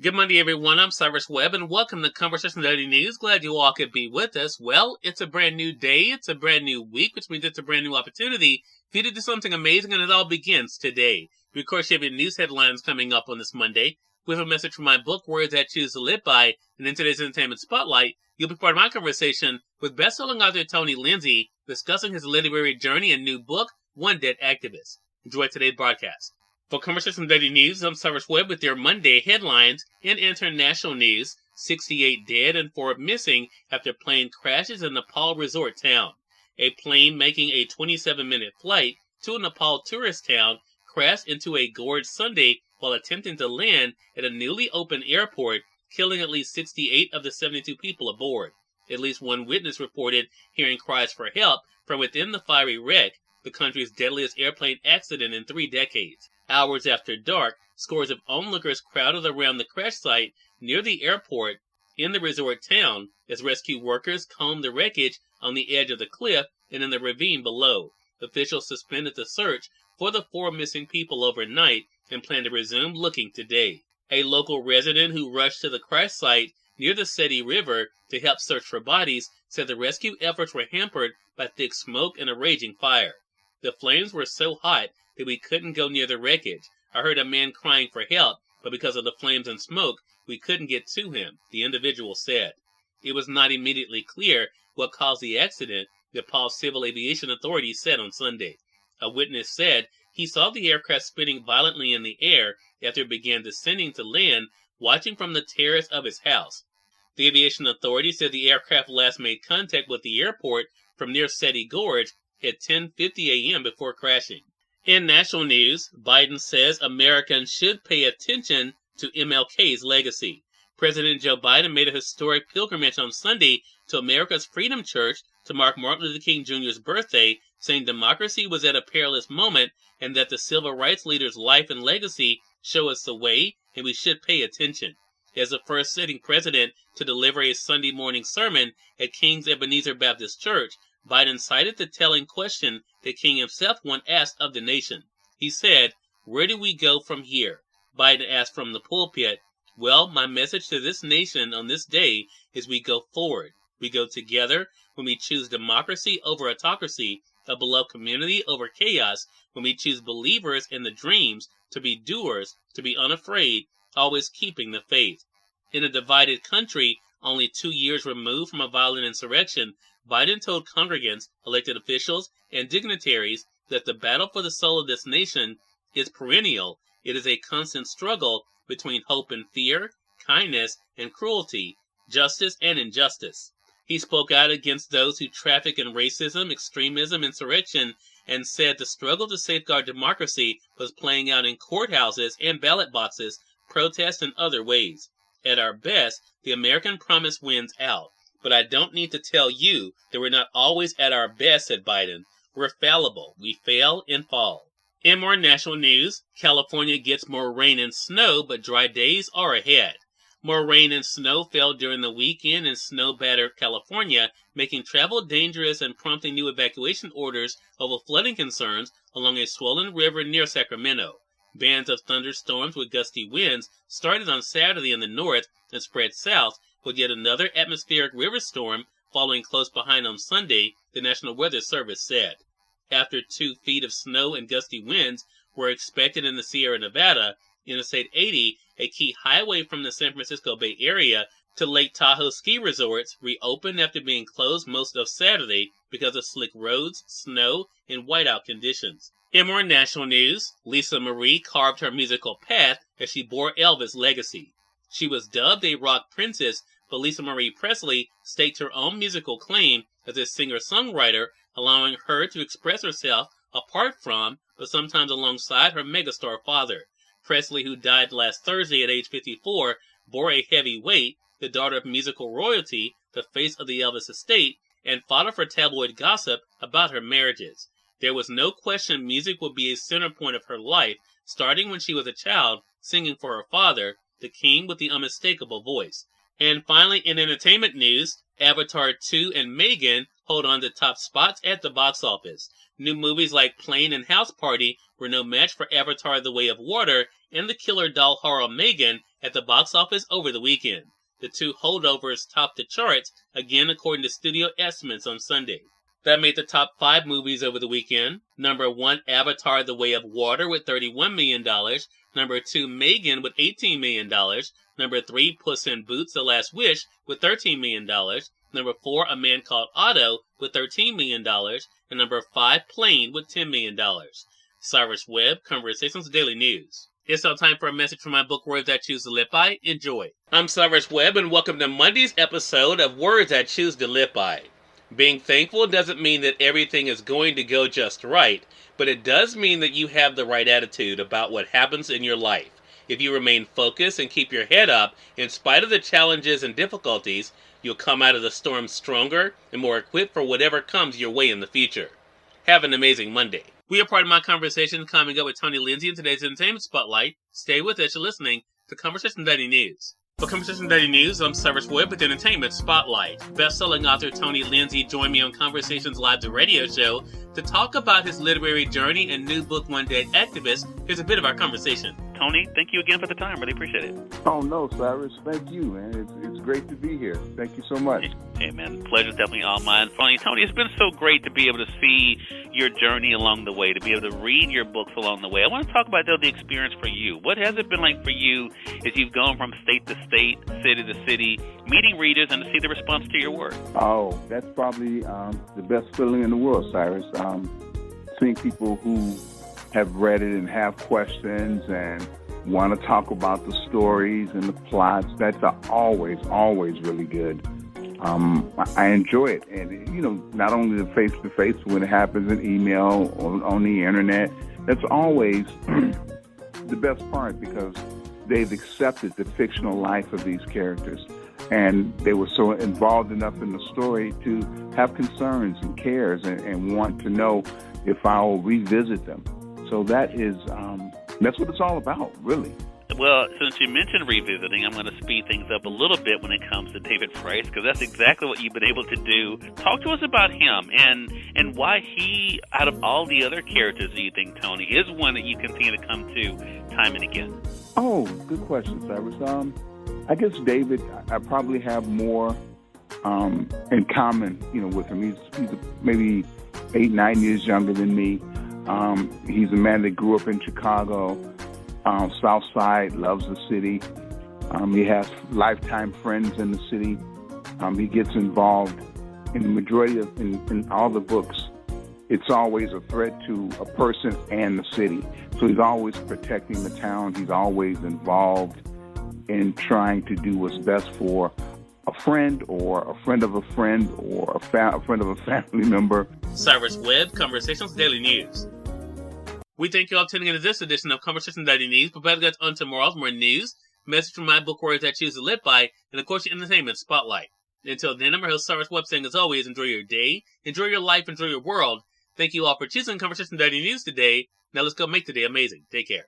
Good Monday, everyone. I'm Cyrus Webb, and welcome to Conversation Daily News. Glad you all could be with us. Well, it's a brand new day. It's a brand new week, which means it's a brand new opportunity for you to do something amazing, and it all begins today. We, of course, have your news headlines coming up on this Monday. We have a message from my book, Words I Choose to Live By, and in today's Entertainment Spotlight, you'll be part of my conversation with best-selling author Tony Lindsay, discussing his literary journey and new book, One Dead Activist. Enjoy today's broadcast. For Conversation Daily News, I'm Cyrus Webb with your Monday headlines. In international news, 68 dead and 4 missing after plane crashes in Nepal resort town. A plane making a 27-minute flight to a Nepal tourist town crashed into a gorge Sunday while attempting to land at a newly opened airport, killing at least 68 of the 72 people aboard. At least one witness reported hearing cries for help from within the fiery wreck, the country's deadliest airplane accident in 3 decades. Hours after dark, scores of onlookers crowded around the crash site near the airport in the resort town as rescue workers combed the wreckage on the edge of the cliff and in the ravine below. Officials suspended the search for the 4 missing people overnight and plan to resume looking today. A local resident who rushed to the crash site near the Seti River to help search for bodies said the rescue efforts were hampered by thick smoke and a raging fire. The flames were so hot that we couldn't go near the wreckage. I heard a man crying for help, but because of the flames and smoke, we couldn't get to him, the individual said. It was not immediately clear what caused the accident, Nepal's Civil Aviation Authority said on Sunday. A witness said he saw the aircraft spinning violently in the air after it began descending to land, watching from the terrace of his house. The Aviation Authority said the aircraft last made contact with the airport from near Seti Gorge at 10:50 a.m. before crashing. In national news, Biden says Americans should pay attention to MLK's legacy. President Joe Biden made a historic pilgrimage on Sunday to America's Freedom Church to mark Martin Luther King Jr.'s birthday, saying democracy was at a perilous moment and that the civil rights leader's life and legacy show us the way and we should pay attention. As the first sitting president to deliver a Sunday morning sermon at King's Ebenezer Baptist Church, Biden cited the telling question that King himself once asked of the nation. He said, "Where do we go from here?" Biden asked from the pulpit, "Well, my message to this nation on this day is we go forward. We go together when we choose democracy over autocracy, a beloved community over chaos, when we choose believers in the dreams, to be doers, to be unafraid, always keeping the faith." In a divided country, only 2 years removed from a violent insurrection, Biden told congregants, elected officials, and dignitaries that the battle for the soul of this nation is perennial. It is a constant struggle between hope and fear, kindness and cruelty, justice and injustice. He spoke out against those who traffic in racism, extremism, insurrection, and said the struggle to safeguard democracy was playing out in courthouses and ballot boxes, protests, and other ways. At our best, the American promise wins out. But I don't need to tell you that we're not always at our best, said Biden. We're fallible. We fail and fall. In more national news, California gets more rain and snow, but dry days are ahead. More rain and snow fell during the weekend in snow-battered California, making travel dangerous and prompting new evacuation orders over flooding concerns along a swollen river near Sacramento. Bands of thunderstorms with gusty winds started on Saturday in the north and spread south, with yet another atmospheric river storm following close behind on Sunday, the National Weather Service said. After 2 feet of snow and gusty winds were expected in the Sierra Nevada, Interstate 80, a key highway from the San Francisco Bay Area to Lake Tahoe ski resorts, reopened after being closed most of Saturday because of slick roads, snow, and whiteout conditions. In more national news, Lisa Marie carved her musical path as she bore Elvis' legacy. She was dubbed a rock princess, but Lisa Marie Presley staked her own musical claim as a singer-songwriter, allowing her to express herself apart from, but sometimes alongside, her megastar father. Presley, who died last Thursday at age 54, bore a heavy weight, the daughter of musical royalty, the face of the Elvis estate, and fodder for tabloid gossip about her marriages. There was no question music would be a center point of her life, starting when she was a child, singing for her father, the king with the unmistakable voice. And finally, in entertainment news, Avatar 2 and Megan hold on to top spots at the box office. New movies like Plane and House Party were no match for Avatar: The Way of Water, and the killer doll horror Megan at the box office over the weekend. The two holdovers topped the charts, again according to studio estimates on Sunday. That made the top 5 movies over the weekend. Number 1, Avatar: The Way of Water with $31 million. Number 2, Megan with $18 million. Number 3, Puss in Boots: The Last Wish with $13 million. Number 4, A Man Called Otto with $13 million. And number 5, Plane with $10 million. Cyrus Webb, Conversations Daily News. It's now time for a message from my book, Words I Choose to Live By. Enjoy. I'm Cyrus Webb, and welcome to Monday's episode of Words I Choose to Live By. Being thankful doesn't mean that everything is going to go just right, but it does mean that you have the right attitude about what happens in your life. If you remain focused and keep your head up, in spite of the challenges and difficulties, you'll come out of the storm stronger and more equipped for whatever comes your way in the future. Have an amazing Monday. We are part of my conversation coming up with Tony Lindsay in today's Entertainment Spotlight. Stay with us. You're listening to Conversation Daily News. For Conversation Daily News, I'm Cyrus Webb with Entertainment Spotlight. Best-selling author Tony Lindsay joined me on Conversations Live, the radio show, to talk about his literary journey and new book, One Dead Activist. Here's a bit of our conversation. Tony, thank you again for the time. Really appreciate it. Oh, no, Cyrus. Thank you, man. It's great to be here. Thank you so much. Hey, man. Pleasure's definitely all mine. Tony, it's been so great to be able to see your journey along the way, to be able to read your books along the way. I want to talk about, though, the experience for you. What has it been like for you as you've gone from state to state, city to city, meeting readers, and to see the response to your work? Oh, that's probably the best feeling in the world, Cyrus. Seeing people who have read it and have questions and want to talk about the stories and the plots, that's always really good. I enjoy it. And, not only the face-to-face when it happens in email or on the internet, that's always the best part because they've accepted the fictional life of these characters. And they were so involved enough in the story to have concerns and cares and want to know if I'll revisit them. So that's what it's all about, really. Well, since you mentioned revisiting, I'm going to speed things up a little bit when it comes to David Price, because that's exactly what you've been able to do. Talk to us about him and why he, out of all the other characters that you think, Tony, is one that you continue to come to time and again. Oh, good question, Cyrus. I guess David, I probably have more in common, with him. He's maybe 8-9 years younger than me. He's a man that grew up in Chicago, South Side, loves the city. He has lifetime friends in the city. He gets involved in the majority of, in all the books. It's always a threat to a person and the city. So he's always protecting the town. He's always involved in trying to do what's best for a friend or a friend of a friend or a friend of a family member. Cyrus Webb, Conversations Daily News. We thank you all for tuning into this edition of Conversation Daily News. Prepare to get on tomorrow's more news, message from my book, Words I Choose to Live By, and of course, your Entertainment Spotlight. Until then, I'm your host, Cyrus Webb, saying as always, enjoy your day, enjoy your life, enjoy your world. Thank you all for choosing Conversation Daily News today. Now let's go make today amazing. Take care.